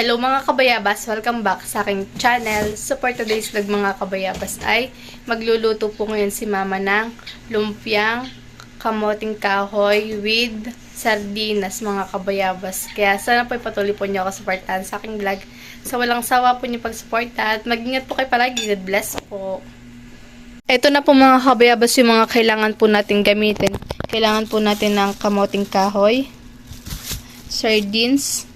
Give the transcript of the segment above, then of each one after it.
Hello mga kabayabas! Welcome back sa aking channel. So for today's vlog mga kabayabas ay magluluto po ngayon si mama ng lumpiang kamoting kahoy with sardinas mga kabayabas. Kaya sana po ipatuloy po niyo ako supportahan sa aking vlog. So walang sawa po niyo pag-suporta at mag-ingat po kayo palagi. God bless po! Ito na po mga kabayabas yung mga kailangan po natin gamitin. Kailangan po natin ng kamoting kahoy, sardines,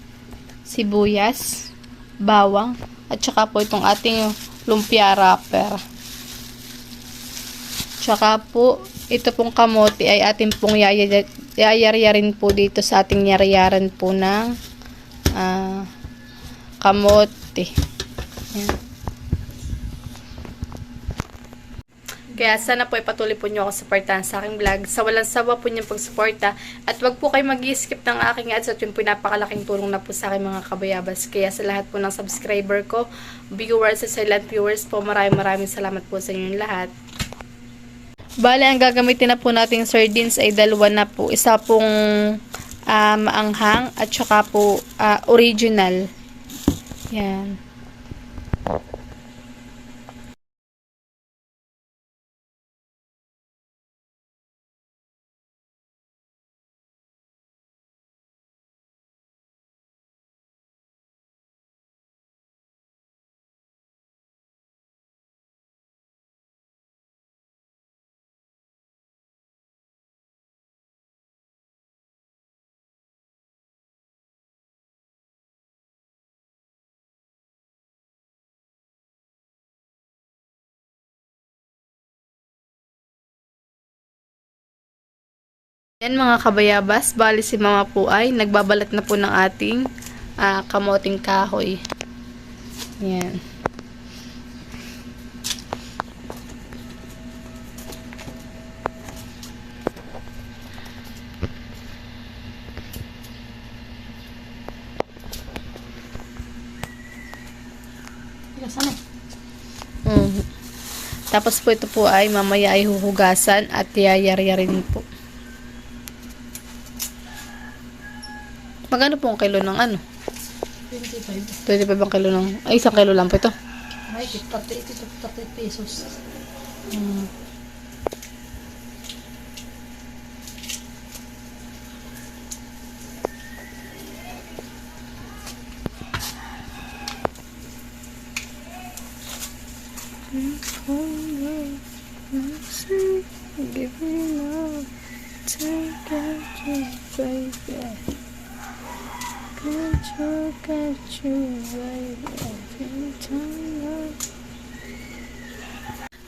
sibuyas, bawang, at saka po itong ating lumpia wrapper. Tsaka po, ito pong kamote ay ating pong yayaryarin po dito sa ating yaryaran po ng kamote. Yan. Kaya sana po ipatuloy po niyo ako supportahan sa aking vlog. Sa walang sawa po niyong pagsuporta. At wag po kayo mag-skip ng aking ads at yun po napakalaking tulong na po sa aking mga kabayabas. Kaya sa lahat po ng subscriber ko, viewers at silent viewers po, maraming salamat po sa inyong lahat. Bale, ang gagamitin na po nating sardines ay dalawa na po. Isa pong maanghang at saka po original. Yan. Yan mga kabayabas, bali si mama po ay nagbabalat na po ng ating kamoting kahoy. Yan. Tapos po ito po ay mamaya ay huhugasan at yayaryarin po. Magkano po ang kilo ng ano? 25. 25 ang kilo ng... Ay, isang kilo lang po ito. Ay, 30 pesos.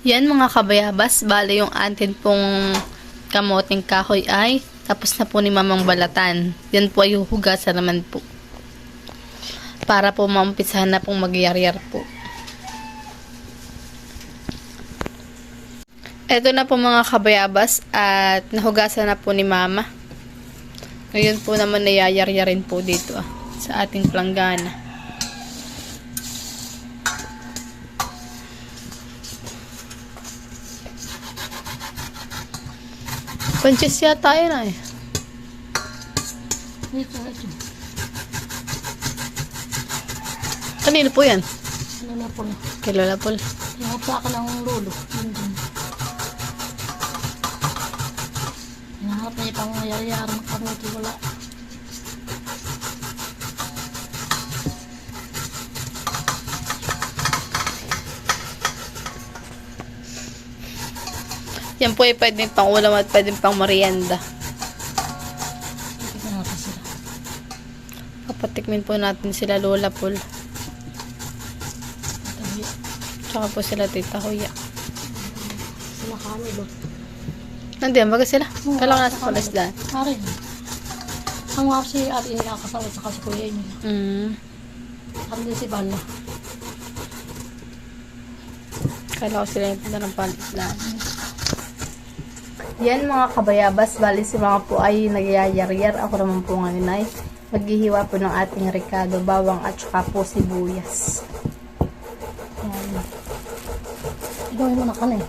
Yan mga kabayabas, bale yung atin pong kamoting kahoy ay tapos na po ni mamang balatan. Yan po ay huhugasan naman po. Para po maumpisahan na pong magyaryar po. Ito na po mga kabayabas at nahugasan na po ni mama. Ngayon po naman nayayaryarin po dito sa ating planggana. Panches yata yun ay. Ito. Kanino po yan? Lola po na. Kay Lola Paul. Yung plaka ng lolo. Yun din. Hinahanap na yung pangyayaran kami. Wala. Yan po ay pwedeng pang ulam at pwedeng pang merienda. Tignan natin sila. Papatikmin po natin sila Lola Paul. Tsaka po sila Tita Huya. Sila kami doon. Nandiyan, baga sila. Kailangan nasa palasdan. Karin. Ang mga si Ate Inakasal at saka si Kuya Amy. Kami din si Bala. Kailangan ko sila yung tinda ng palasdan. Yan mga kabayabas, bali si mga po ay nagyayaryar. Ako naman po ngayon ay maghihiwa po ng ating ricado, bawang at saka po sibuyas. Yan. Gawin mo na ka na eh.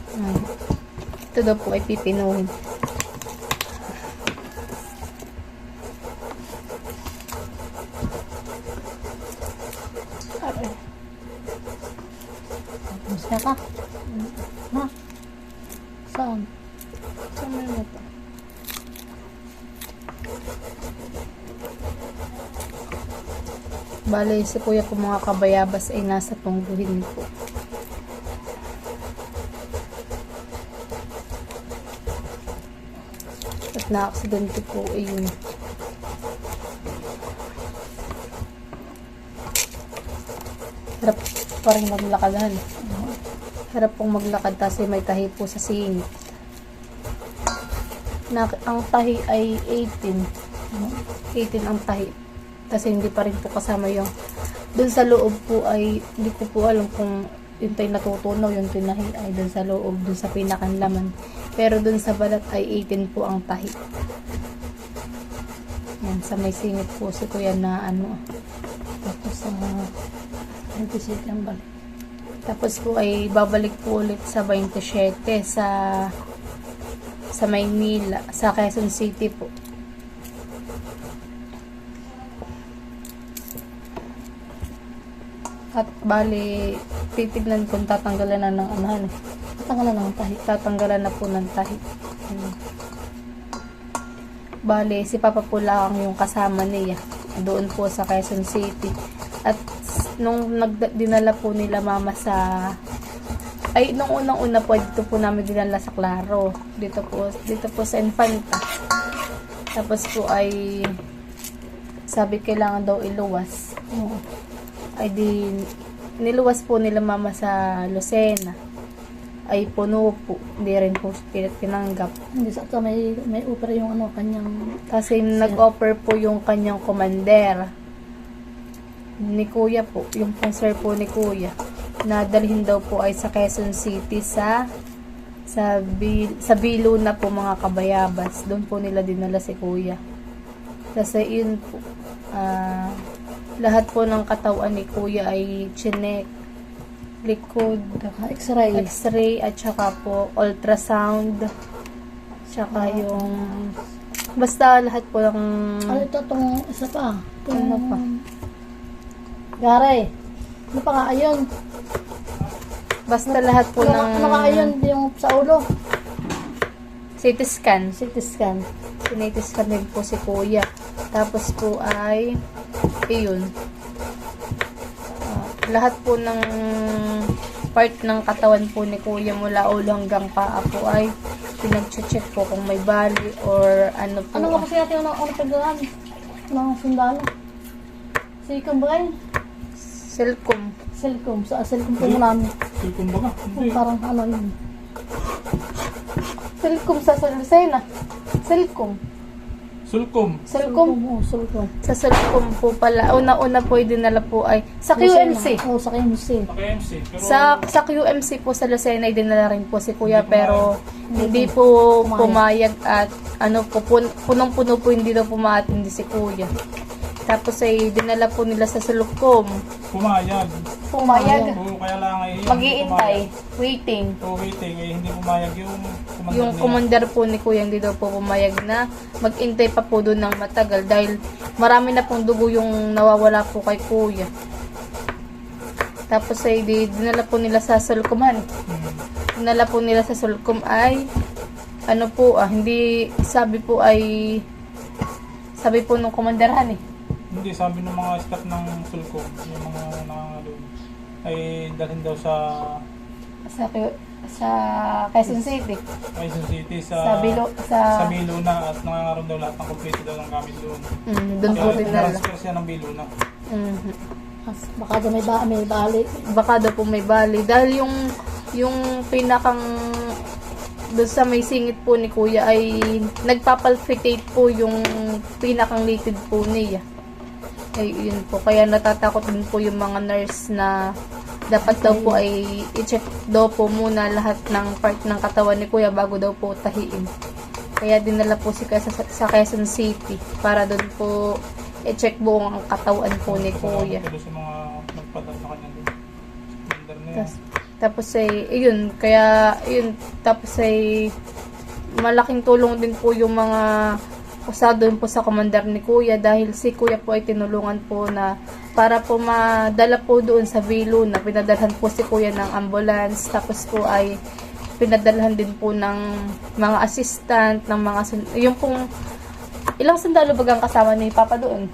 Ito daw po ay pipinuhin. ka? Ha? Saan? Saan mo na to? Bale, si kuya po mga kabayabas ay nasa tungguhin po. At na-aksidente po ay yun. Harap pa rin maglakadahan. Harap pong maglakad kasi may tahi po sa singit. Ang tahi ay 18. 18 ang tahi. Kasi hindi pa rin po kasama yung dun sa loob po ay hindi ko po alam kung yun tayo natutunaw, yung tinahi ay dun sa loob, dun sa pinakanlaman. Pero dun sa balat ay 18 po ang tahi. Yan, sa may singit po si kuya na ano. Tapos sa Nagpisit ang balik. tapos po ay babalik po ulit sa 27 sa Maynila, sa Quezon City po. At bali, titignan kung tatanggalan na ng anahan eh. Tatanggalan ng tahi. Tatanggalan na po ng tahi. Bali, si Papa po lang yung kasama niya. Doon po sa Quezon City. At nung dinala po nila mama sa... Ay, nung unang-una po, dito po namin dinala sa Claro. Dito po sa Infanta. Tapos po ay... Sabi kailangan daw iluwas. Ay di niluwas po nila mama sa Lucena. Ay puno po. Hindi rin po pinanggap. Hindi sa may opera yung ano, kanyang... Kasi nag-offer po yung kanyang commander ni kuya po. Yung sponsor po ni kuya. Na dalhin daw po ay sa Quezon City sa Biluna po mga kabayabas. Doon po nila dinala si kuya. Kasi yun po. Lahat po ng katawan ni kuya ay chinek, likod, x-ray at saka po ultrasound, tsaka yung basta lahat po ng Ano ito, itong isa pa? Ano pa? Gare. Ano pa nga, ayun. Basta lahat po ng Ano nga, ayun, yung sa ulo. CT scan. CT scan. CT scan din po si kuya. Tapos po ay iyon. Lahat po ng part ng katawan po ni kuya mula ulo hanggang paa po ay pinag-check po kung may bali or ano po. Ano nga kasi natin yung pagdagan? Mga sundalo. Si Kumbay. Silcom. Selcom. Sa Selcom po mo namin. Silcom ba ka? Hindi. Parang ano yun. Silcom sa Lucena. Silcom. Sulcom. Silcom. Oo, Selcom. Sa Silcom po pala. Una-una po dinala po ay sa QMC. Oo, sa QMC. Paka-MC. Pero Sa QMC po sa Lucena ay dinala rin po si kuya pero hindi po pumayag at ano po punong-puno po hindi daw pumaatindi si kuya. Tapos ay dinala po nila sa Silcom. pumayag. Pumayag. Oo, kaya lang ay Mag-iintay. Waiting. Waiting. Eh, hindi pumayag yung commander Yung niya. commander po ni kuya hindi daw po pumayag na mag-intay pa po doon ng matagal dahil marami na pong dugo yung nawawala po kay kuya. Tapos ay dinala po nila sa Sulcuman. Dinala po nila sa Sulcum ay ano po hindi sabi po nung komanderhan eh. Hindi, sabi ng mga staff ng Sulcom, yung mga nangangaroon, ay dalhin daw sa Sa Quezon City. Quezon City, Sa sa Biluna, at nangangaroon daw lahat ng kompleto daw ng gamit doon. doon po Kaya dinala. transfer siya ng Biluna. Baka daw may bali. Baka daw po may bali dahil yung pinakang doon sa may singit po ni kuya ay nagpapalpitate po yung pinakang litid po niya. Ay yun po, kaya natatakot din po yung mga nurse na dapat daw po ay i-check daw po muna lahat ng part ng katawan ni kuya bago daw po tahiin. Kaya dinala po si kuya sa Quezon City para doon po i-check buong ang katawan po ni kuya. Pero sa mga nagpadala sa kanya doon. Commander na yan. Tapos ay, yun, kaya, yun, tapos ay, malaking tulong din po yung mga sa doon po sa commander ni Kuya dahil si Kuya po ay tinulungan po na para po madala po doon sa Vilo na pinadalhan po si Kuya ng ambulance, tapos po ay pinadalhan din po ng mga assistant, ng mga yung pong ilang sundalo bagang kasama ni Papa doon?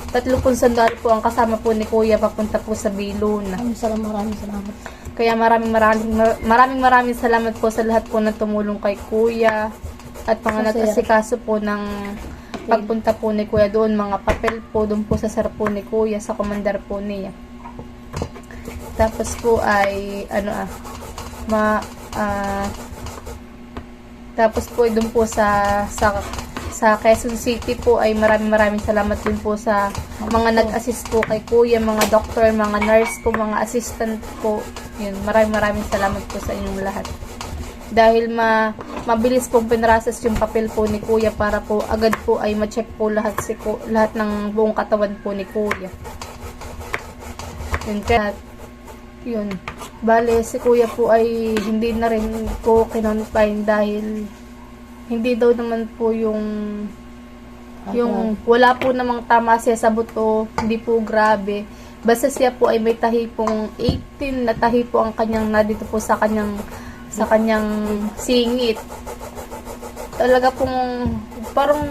3 pong sundalo po ang kasama po ni Kuya papunta po sa Vilo na. Maraming salamat. Kaya maraming salamat po sa lahat po na tumulong kay Kuya at mga nag-asikaso po ng pagpunta po ni Kuya doon, mga papel po doon po sa sir po ni Kuya, sa commander po niya. Tapos po ay tapos po doon po sa Quezon City po ay maraming salamat din po sa mga nag-assist po kay Kuya, mga doctor, mga nurse po, mga assistant po. Yun, maraming salamat po sa inyong lahat. Dahil mabilis pong pinrocess yung papel po ni Kuya para po agad po ay ma-check po lahat ng buong katawan po ni Kuya. Yun, kaya yun. Bale, si Kuya po ay hindi na rin po kinonfine dahil hindi daw naman po yung wala po namang tama siya sa buto, hindi po grabe. Basta siya po ay may tahi pong 18 na tahi po ang kanyang na dito po sa kanyang singit. Talaga pong parang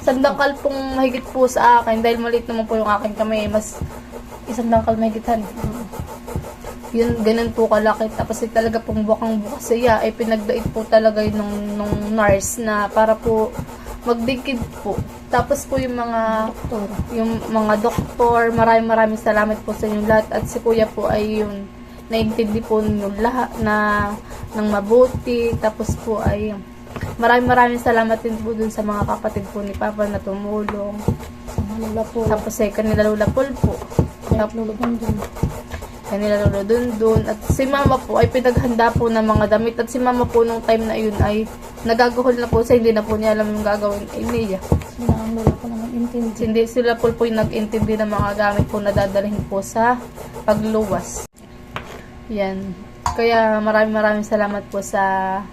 sandangkal pong mahigit po sa akin dahil maliit naman po yung aking kamay, mas isang dangkal mahigitan. Yun, ganun po kalaki. Tapos talaga pong bukang-bukas siya ay pinagdait po talaga nung nurse na para po magdikid po. Tapos po yung mga doktor, maraming salamat po sa inyo lahat. At si Kuya po ay yun, naintindi po ninyo lahat ng mabuti. Tapos po ay maraming salamat din po dun sa mga kapatid po ni Papa na tumulong. Tapos ay kanila Lola Paul po. Kanila Lolo dun. At si Mama po ay pinaghanda po ng mga damit. At si Mama po nung time na yun ay nagagahol na po siya. Hindi na po niya alam yung gagawin niya. Hindi sila po yung nag-intindi ng mga gamit po na dadalhin po sa pagluwas. Yan. Kaya maraming salamat po sa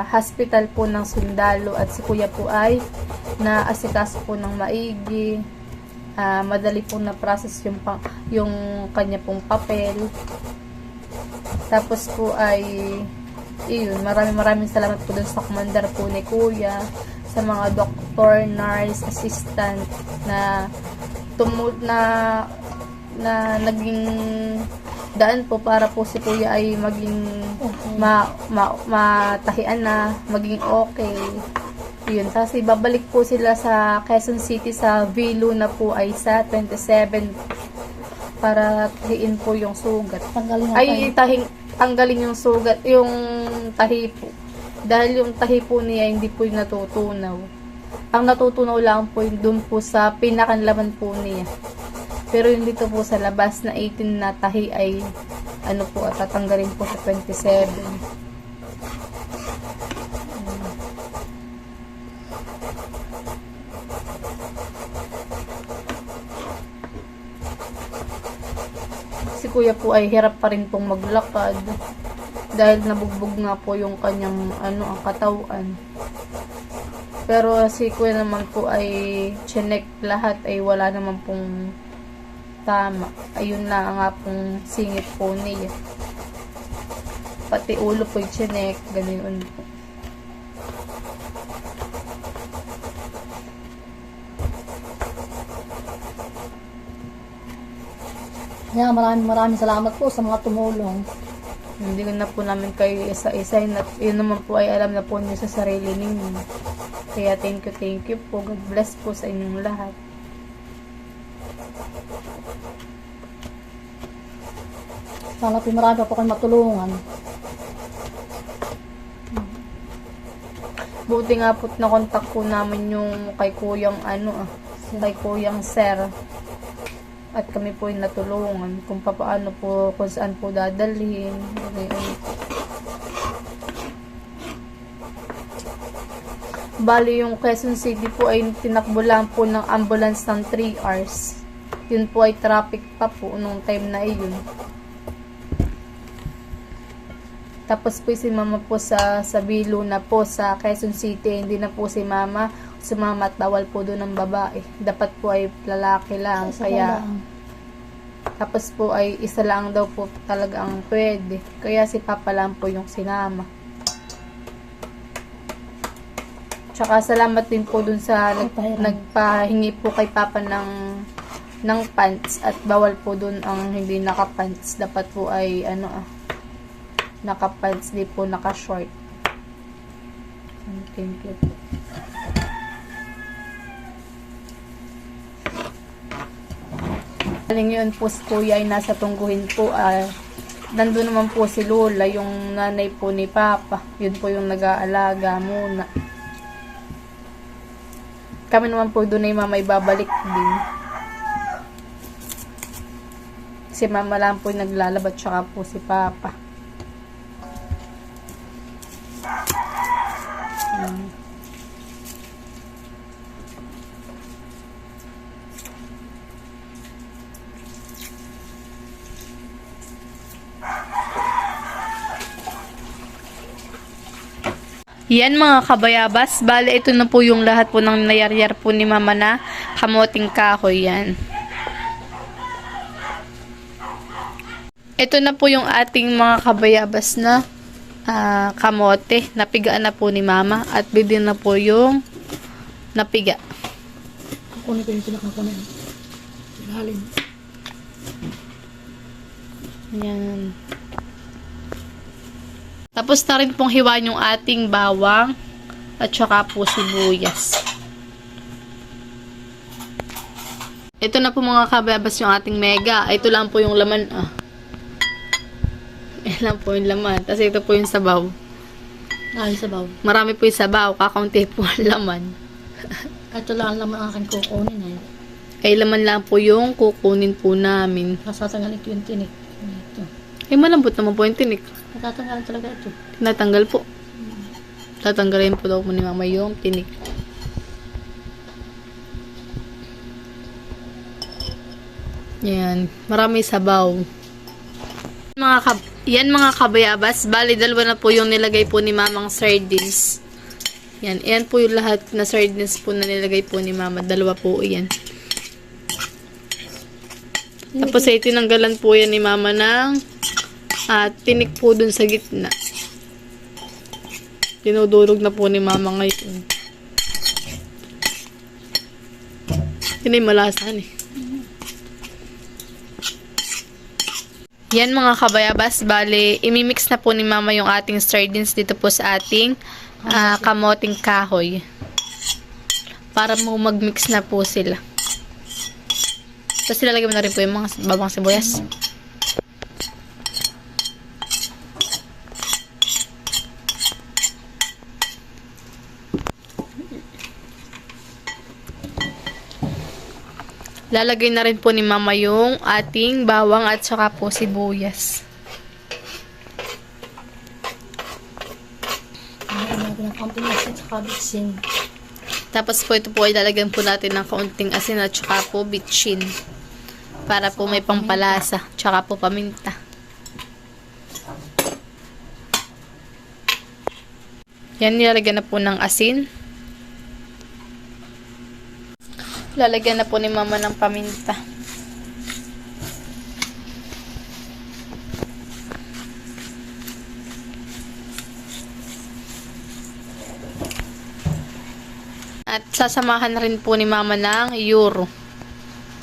hospital po ng sundalo. At si Kuya po ay naasikaso po ng maigi. Madali po na process yung kanya pong papel. Tapos po ay iyon, maraming salamat po dun sa commander po ni Kuya, sa mga doktor, nurse, assistant na naging daan po para po si Kuya ay maging matahian na, maging okay. Yun, kasi babalik po sila sa Quezon City sa Vilo na po ay sa 27 para tahiin po yung sugat. Tanggalin yung sugat, yung tahi po. Dahil yung tahi po niya hindi po yung natutunaw. Ang natutunaw lang po yung dun po sa pinakanlaman po niya. Pero yung dito po sa labas na 18 na tahi ay tatanggalin po sa 27. Si Kuya po ay hirap pa rin pong maglakad dahil nabugbog nga po yung kanyang ang katawan. Pero si Kuya naman po ay chinek lahat ay wala naman pong tama. Ayun na nga pong singit po niya. Pati ulo po yung chinek, ganun po. Kaya maraming salamat po sa mga tumulong. Hindi ko na po namin kayo isa-isa. Yun naman po ay alam na po niyo sa sarili ninyo. Kaya thank you po. God bless po sa inyong lahat. Sana po marami pa po kayo matulungan. Buti nga po na-contact po namin yung kay Kuyang kay Kuyang Sir. At kami po yung natulungan kung paano po, kung saan po dadalhin. Bali yung Quezon City po ay tinakbo lang po ng ambulance ng 3 hours. Yun po ay traffic pa po nung time na iyon. Tapos po si mama po sa Bilo na po sa Quezon City. Hindi na po si mama sumama at bawal po doon ng babae. Dapat po ay lalaki lang. Isa Kaya lang. tapos po ay isa lang daw po talaga ang pwede. Kaya si Papa lang po yung sinama. Tsaka salamat din po dun sa nagpahingi po kay Papa ng pants. At bawal po dun ang hindi naka-pants. Dapat po ay naka-pants, di po naka-short. Thank you po. Galing yun po si Kuya ay nasa tungguhin po. Nandun naman po si Lola, yung nanay po ni Papa. Yun po yung nag-aalaga muna. Kami naman po doon ay mama ibabalik din. Si mama lang po yung naglalaba tsaka po si Papa. Yan mga kabayabas, bale ito na po yung lahat po ng nayaryar po ni mama na kamoting kahoy yan. Ito na po yung ating mga kabayabas na kamote. Napigaan na po ni mama at bidin na po yung napiga. Kukunin ko yung pinakakunin. Ilalim. Yan. Tapos na rin pong hiwain yung ating bawang at saka po sibuyas. Ito na po mga kabayabas yung ating mega. Ito lang po yung laman. Ito lang po yung laman. Tapos ito po yung sabaw. Ay, sabaw. Marami po yung sabaw. Kakaunti po ang laman. Ito lang naman ang aking kukunin eh. Ay laman lang po yung kukunin po namin. Nasatanggalin ko yung tinik. Ito. Ay malambot naman po yung tinik. Natatanggalin talaga ito. Tinatanggal po. Tatanggalin po daw po ni mama yung tinik. Yan. Marami sabaw. Yan mga kabayabas. Bali, dalawa na po yung nilagay po ni mamang sardines. Yan. Yan po yung lahat na sardines po na nilagay po ni mama. Dalawa po yan. Tapos ay tinanggalan po yan ni mama ng tinik po dun sa gitna. Tinudurog na po ni mama ngayon. Yun ay malasan eh. Yan mga kabayabas, bale, imimix na po ni mama yung ating sardines dito po sa ating kamoting kahoy. Para mo mag-mix na po sila. Tapos ilalagay mo na rin po yung mga babang sibuyas. Lalagay na rin po ni mama yung ating bawang at saka po sibuyas. Lalagyan ng kaunting asin sa bitsin. Tapos po ito po ay lalagyan po natin ng kaunting asin at saka po bitchin. Para po may pampalasa. Tsaka po paminta. Yan, nilalagyan na po ng asin. Lalagyan na po ni mama ng paminta. At sasamahan na rin po ni mama ng euro.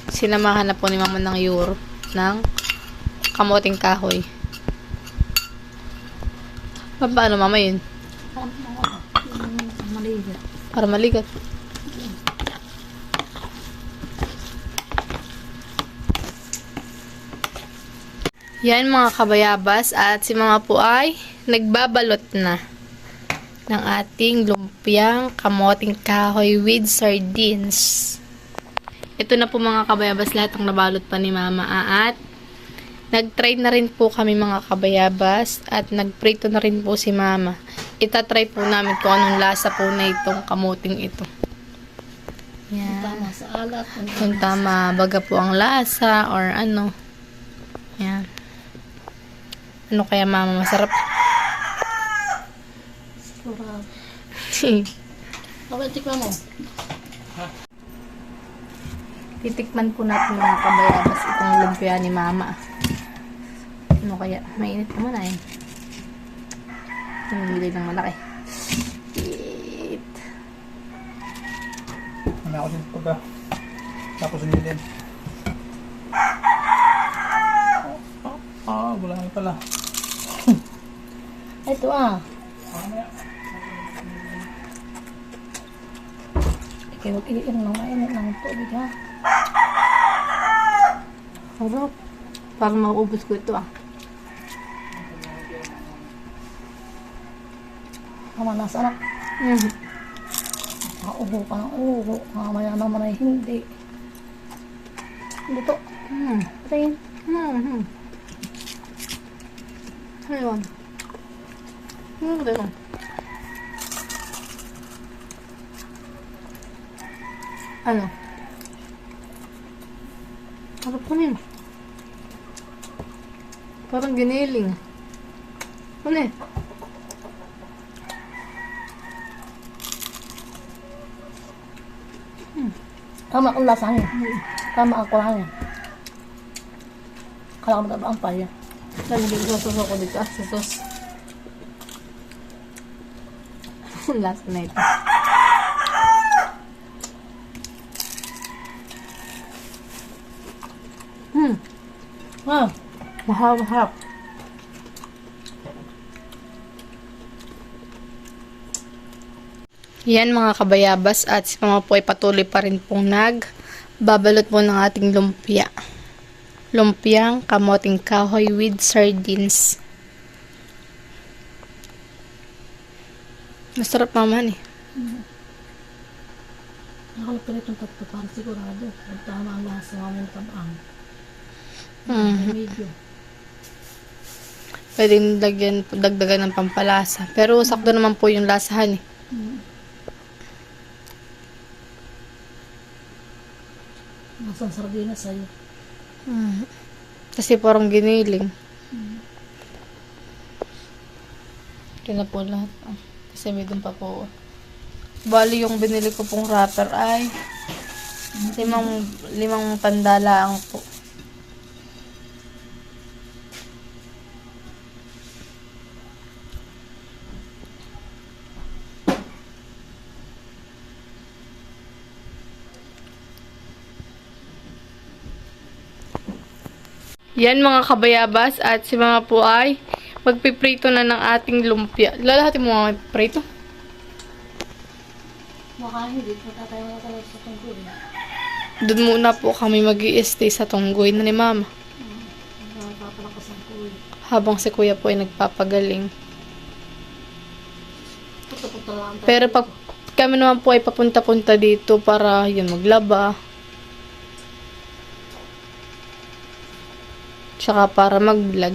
Sinamahan na po ni mama ng euro ng kamoting kahoy. Paano mama yun? Maligat. Para maligat. Yan mga kabayabas at si mama po ay nagbabalot na ng ating lumpiang kamoting kahoy with sardines. Ito na po mga kabayabas lahat ang nabalot pa ni mama at nag-try na rin po kami mga kabayabas at nagprito na rin po si mama. Itatry po namin kung anong lasa po na itong kamoting ito. Yan. Tama sa alat. Kung tama baga po ang lasa or ano. Yan. Ano kaya mama masarap? Sigurado. Okay, tikman mo. Titikman po natin mga kabayabas itong lumpia ni Mama. Ano kaya? Mainit naman ay. Namili ng malaki. Eat. Ano ako din pagka. Tapos din. Wala nga pala. Ito Ikaw, iinom na mainit ng tubig ha. Sarap. Parang mauubos ko ito Tama na sarap. Uho ka ng uho. Mamaya naman ay hindi. Dito. Patayin. Ayun. Ayun. Ano? Harap ko na. Parang giniling. Ano eh? Tama ang lasa niya. Tama ang kurang niya. Kala ko mataba ang paya. Nalagyan ko sa ko dito. Sa sauce. Ang lasa na ito. Mahal. Yan mga kabayabas at si Mama po ay patuloy pa rin pong nagbabalot po ng ating lumpia. Lumpiang kamoting kahoy with sardines. Masarap naman eh. Nakalapilit yung tatlo para sigurado. Tama ang lasa namin tabang. Medyo. Pwedeng dagdagan ng pampalasa. Pero sakto naman po yung lasahan eh. Nasang sardinas sa'yo. Kasi parang giniling. Ito na po lahat. Kasi may dun pa po. Bali yung binili ko pong wrapper ay limang pandalaang po. Yan mga kabayabas at si Mama po ay magpiprito na ng ating lumpia. Lalahatin mo mga prito. Baka hindi. Matatay mo na talaga sa tungkol. Doon muna po kami mag-i-stay sa tunggoy na ni Mama. Papalakas ang kuwi. Habang si Kuya po ay nagpapagaling. Punta lang tayo. Pero pag kami naman po ay papunta-punta dito para yun maglaba. Tsaka para mag-vlog.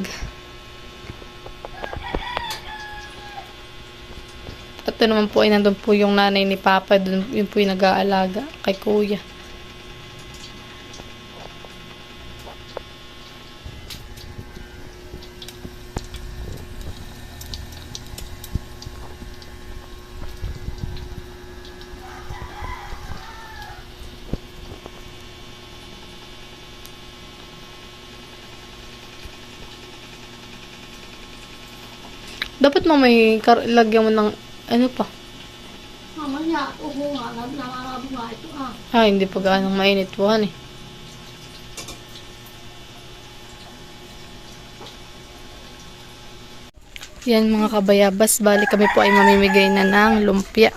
At ito naman po ay nandun po yung nanay ni Papa. Doon yun po yung nag-aalaga kay Kuya. Dapat mamay lagyan mo ng ano pa. Mamaya, uho nga. Nangarabo nga ito Hindi pa gaano mainit po eh. Yan mga kabayabas, bali kami po ay mamimigay na ng lumpia.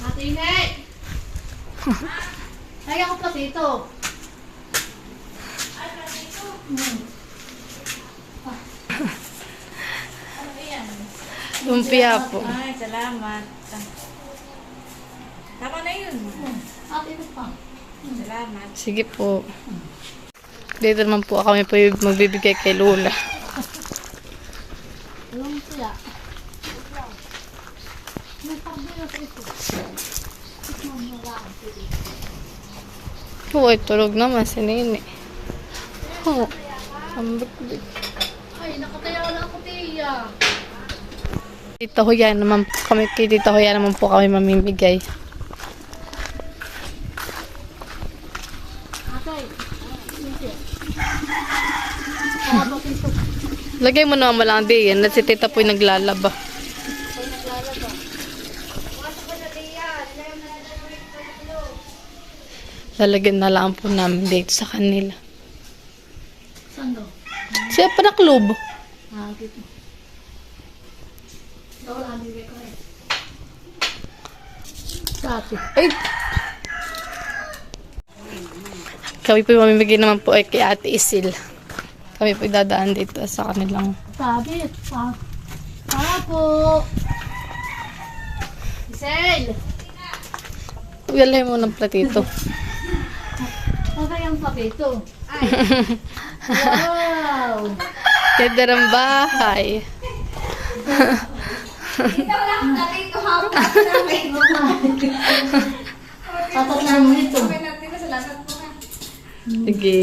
Ate Inay! Lagyan ko platito. Lumpia po. Ay, salamat. Tama na yun. Ate ito pa. Salamat. Sige po. Dito naman po kami po magbibigay kay Lola. Alam mo siya. May pagbilang sa ito. Oo, tulog naman si Nene. Oo, ang big. Ay, nakataya na ako, Tia. Tita Huya naman kami, kay Tita Huya naman po kami mamimigay. Atay. Hindi. Kahabatin ko. Lagay mo naman lang din yan, at si Tita po yung naglalaba. Ay, naglalaba. Lalagyan na lang po namin dito sa kanila. Saan daw? Siya pa na club. Ah, gitu. Wala, hindi ko eh. Dati. Ay! Kami po yung mamimigay naman po ay kay Ate Isil. Kami po dadaan dito sa kanilang... Sabi, po. Isel! Ugalay mo ng platito. Ano yung papito? Ay! Wow! Ganda ng bahay. Tatat na mo ito. Sige.